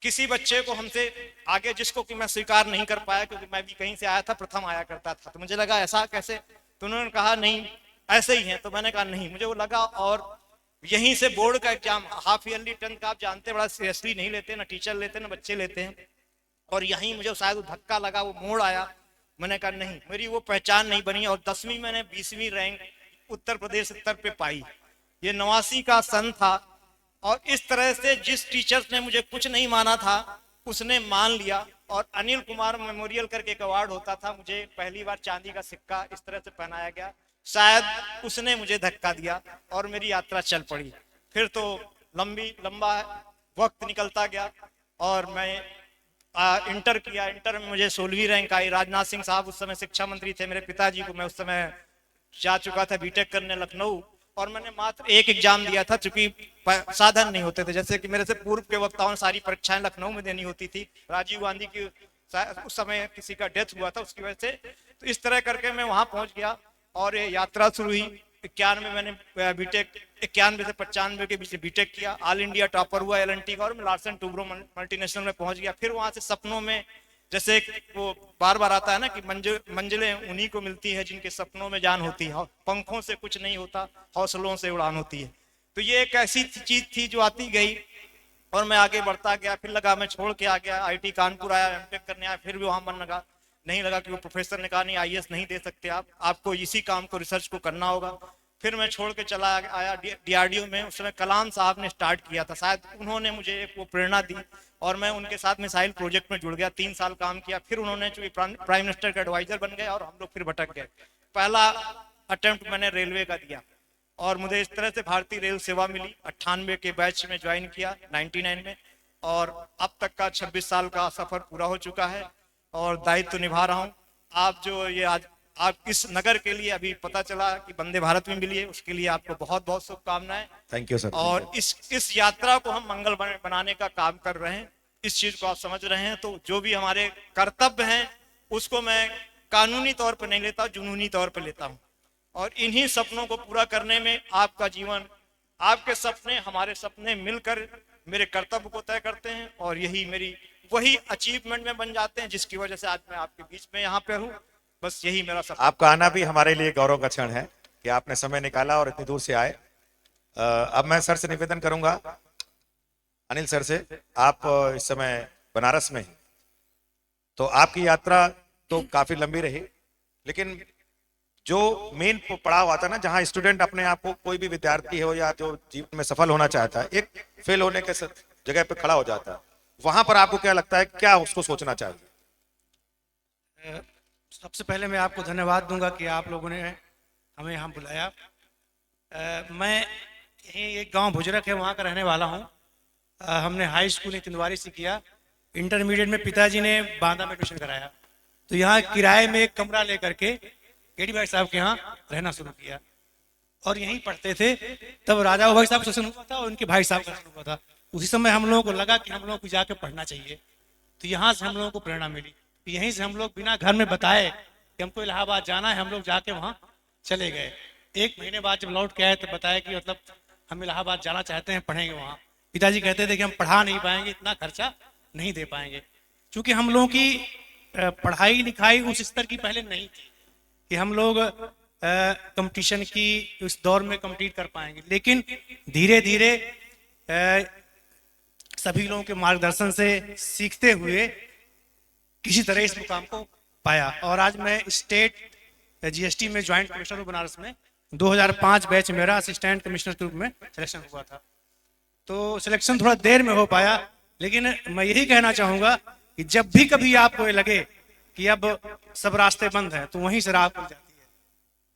किसी बच्चे को हमसे आगे, जिसको कि मैं स्वीकार नहीं कर पाया, क्योंकि मैं भी कहीं से आया था, प्रथम आया करता था। तो मुझे लगा ऐसा कैसे, तो उन्होंने कहा नहीं ऐसे ही है। तो मैंने कहा नहीं, मुझे वो लगा। और यहीं से बोर्ड का एग्जाम, हाफ ईयरली 10th का आप जानते हैं, बड़ा सीरियसली नहीं लेते, ना टीचर लेते ना बच्चे लेते हैं। और यहीं मुझे शायद धक्का लगा, वो मोड़ आया। मैंने कहा नहीं, मेरी वो पहचान नहीं बनी। और 10वीं मैंने 20वीं रैंक उत्तर प्रदेश स्तर पे पाई। ये 89 का सन था। और इस तरह से जिस टीचर ने मुझे कुछ नहीं माना था, उसने मान लिया। और अनिल कुमार मेमोरियल करके एक अवार्ड होता था, मुझे पहली बार चांदी का सिक्का इस तरह से पहनाया गया। शायद उसने मुझे धक्का दिया और मेरी यात्रा चल पड़ी। फिर तो लंबा वक्त निकलता गया, और मैं इंटर किया। इंटर में मुझे 16वीं रैंक आई। राजनाथ सिंह साहब उस समय शिक्षा मंत्री थे। मेरे पिताजी को, मैं उस समय जा चुका था बीटेक करने लखनऊ, और मैंने मात्र एक एग्जाम दिया था, चूंकि साधन नहीं होते थे। जैसे कि मेरे से पूर्व के वक्ताओं ने सारी परीक्षाएं लखनऊ में देनी होती थी। राजीव गांधी की उस समय किसी का डेथ हुआ था, उसकी वजह से। तो इस तरह करके मैं वहां पहुंच गया, और ये यात्रा शुरू हुई। 91 मैंने बीटेक, 91 से 95 के बीच बीटेक किया। ऑल इंडिया टॉपर हुआ LNT का, और मैं लार्सन टूब्रो मल्टीनेशनल में पहुंच गया। फिर वहां से सपनों में, जैसे वो बार बार आता है ना कि मंजिलें उन्हीं को मिलती है जिनके सपनों में जान होती है। पंखों से कुछ नहीं होता, हौसलों से उड़ान होती है। तो ये एक ऐसी चीज थी जो आती गई, और मैं आगे बढ़ता गया। फिर लगा मैं छोड़ के आ गया, IIT कानपुर आया, MTech करने आया। फिर भी वहां मन लगा नहीं लगा, कि वो प्रोफेसर ने कहा नहीं IAS नहीं दे सकते आप, आपको इसी काम को, रिसर्च को करना होगा। फिर मैं छोड़ के चला आया DRDO में। उस समय कलाम साहब ने स्टार्ट किया था, शायद उन्होंने मुझे वो प्रेरणा दी, और मैं उनके साथ मिसाइल प्रोजेक्ट में जुड़ गया। 3 साल काम किया। फिर उन्होंने चूंकि प्राइम मिनिस्टर का एडवाइजर बन गए, और हम लोग फिर भटक गए। पहला अटेम्प्ट मैंने रेलवे का दिया, और मुझे इस तरह से भारतीय रेल सेवा मिली। 98 के बैच में ज्वाइन किया, 99 में, और अब तक का 26 साल का सफर पूरा हो चुका है, और दायित्व तो निभा रहा हूँ। आप जो ये आज आप इस नगर के लिए अभी पता चला कि वंदे भारत में मिली है, उसके लिए आपको बहुत बहुत शुभकामनाएं। Thank you sir. और इस यात्रा को हम मंगल बनाने का काम कर रहे हैं। इस चीज को आप समझ रहे हैं। तो जो भी हमारे कर्तव्य हैं, उसको मैं कानूनी तौर पर नहीं लेता, जुनूनी तौर पर लेता हूँ। और इन्हीं सपनों को पूरा करने में आपका जीवन, आपके सपने, हमारे सपने मिलकर मेरे कर्तव्य को तय करते हैं, और यही मेरी वही अचीवमेंट में बन जाते हैं, जिसकी वजह से आज मैं आपके बीच में यहाँ पे हूँ। बस यही मेरा सपना। आपका आना भी हमारे लिए गौरव का क्षण है कि आपने समय निकाला और इतनी दूर से आए। अब मैं सर से निवेदन करूंगा, अनिल सर से, आप इस समय बनारस में हैं, तो आपकी यात्रा तो काफी लंबी रही, लेकिन जो मेन पड़ाव आता है ना, जहां स्टूडेंट अपने आप को, कोई भी विद्यार्थी हो या जो जीवन में सफल होना चाहता है, एक फेल होने के जगह पे खड़ा हो जाता है, वहां पर आपको क्या लगता है, क्या उसको सोचना चाहिए? सबसे पहले मैं आपको धन्यवाद दूंगा कि आप लोगों ने हमें यहाँ बुलाया। मैं यहीं एक गांव भुजरक है, वहाँ का रहने वाला हूँ। हमने हाई स्कूल तिंदवारी से किया। इंटरमीडिएट में पिताजी ने बांदा में एडमिशन कराया, तो यहाँ किराए में एक कमरा लेकर के केडी भाई साहब के यहाँ रहना शुरू किया और यहीं पढ़ते थे। तब राजा भाई साहब का शासन हुआ था और उनके भाई साहब का शासन हुआ था। उसी समय हम लोगों को लगा कि हम लोगों को जाके पढ़ना चाहिए, तो यहाँ से हम लोगों को प्रेरणा मिली। तो यहीं से हम लोग बिना घर में बताए कि हमको इलाहाबाद जाना है, हम लोग जाके वहाँ चले गए। 1 महीने बाद जब लौट के आए तो बताया कि मतलब हम इलाहाबाद जाना चाहते हैं, पढ़ेंगे वहाँ। पिताजी कहते थे कि हम पढ़ा नहीं पाएंगे, इतना खर्चा नहीं दे पाएंगे, क्योंकि हम लोगों की पढ़ाई लिखाई उस स्तर की पहले नहीं थी कि हम लोग कंपटीशन की उस दौर में कम्पीट कर पाएंगे। लेकिन धीरे धीरे सभी लोगों के मार्गदर्शन से सीखते हुए किसी तरह इस मुकाम को पाया और आज मैं स्टेट जीएसटी में ज्वाइंट कमिश्नर हूँ बनारस में। 2005 बैच मेरा असिस्टेंट कमिश्नर के रूप में सिलेक्शन हुआ था। तो सिलेक्शन थोड़ा देर में हो पाया, लेकिन मैं यही कहना चाहूंगा कि जब भी कभी आपको लगे कि अब सब रास्ते बंद हैं, तो वहीं से राह खुल जाती है।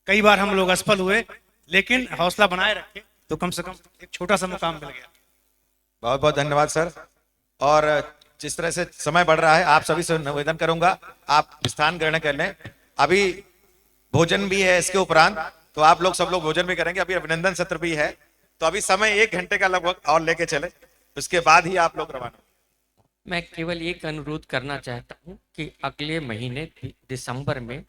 कई बार हम लोग असफल हुए, लेकिन हौसला बनाए रखे तो कम से कम एक छोटा सा मुकाम मिल गया। बहुत बहुत धन्यवाद सर। और जिस तरह से समय बढ़ रहा है, आप सभी से निवेदन करूंगा आप स्थान ग्रहण कर लें। अभी भोजन भी है इसके उपरांत, तो आप लोग सब लोग भोजन भी करेंगे। अभी अभिनंदन सत्र भी है, तो अभी समय 1 घंटे का लगभग और लेके चले, उसके बाद ही आप लोग रवाना। मैं केवल एक अनुरोध करना चाहता हूं कि अगले महीने दिसंबर में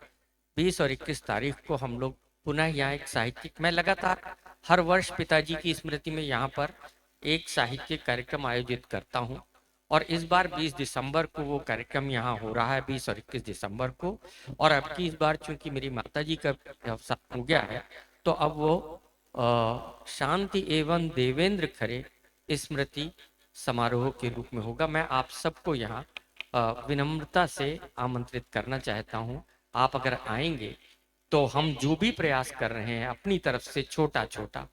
20 और 21 तारीख को हम लोग पुनः यहाँ एक साहित्यिक, मैं लगातार हर वर्ष पिताजी की स्मृति में यहाँ पर एक साहित्यिक कार्यक्रम आयोजित करता हूँ और इस बार 20 दिसंबर को वो कार्यक्रम यहाँ हो रहा है, 20 और 21 दिसंबर को। और अब की इस बार चूंकि मेरी माताजी का अवसान हो गया है, तो अब वो शांति एवं देवेंद्र खरे स्मृति समारोह के रूप में होगा। मैं आप सबको यहाँ विनम्रता से आमंत्रित करना चाहता हूँ। आप अगर आएंगे तो हम जो भी प्रयास कर रहे हैं अपनी तरफ से छोटा छोटा,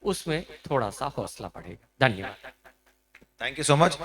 उसमें थोड़ा सा हौसला बढ़ेगा। धन्यवाद। Thank you so much.